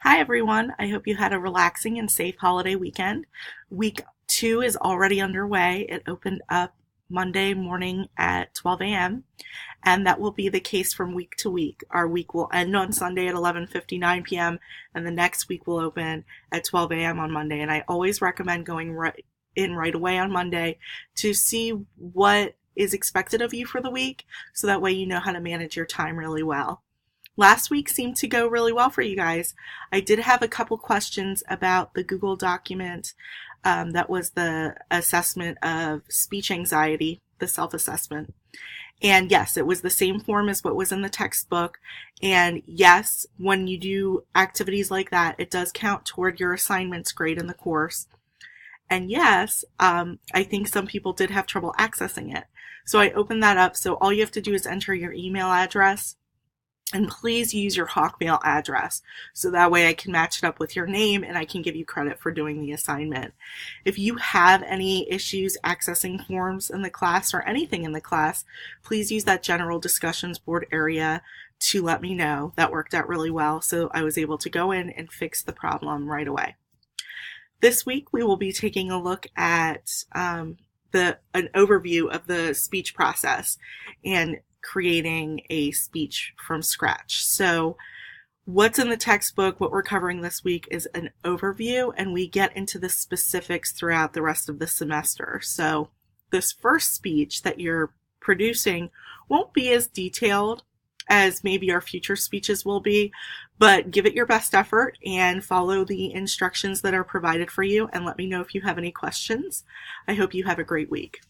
Hi everyone, I hope you had a relaxing and safe holiday weekend. Week 2 is already underway. It opened up Monday morning at 12 a.m. and that will be the case from week to week. Our week will end on Sunday at 11:59 p.m. and the next week will open at 12 a.m. on Monday. And I always recommend going right away on Monday to see what is expected of you for the week so that way you know how to manage your time really well. Last week seemed to go really well for you guys. I did have a couple questions about the Google document that was the assessment of speech anxiety, the self-assessment. And yes, it was the same form as what was in the textbook. And yes, when you do activities like that, it does count toward your assignments grade in the course. And yes, I think some people did have trouble accessing it. So I opened that up. So all you have to do is enter your email address. And please use your Hawkmail address so that way I can match it up with your name and I can give you credit for doing the assignment. If you have any issues accessing forms in the class or anything in the class, please use that general discussions board area to let me know. That worked out really well, so I was able to go in and fix the problem right away. This week we will be taking a look at an overview of the speech process and creating a speech from scratch. So what's in the textbook, what we're covering this week is an overview, and we get into the specifics throughout the rest of the semester. So this first speech that you're producing won't be as detailed as maybe our future speeches will be, but give it your best effort and follow the instructions that are provided for you and let me know if you have any questions. I hope you have a great week.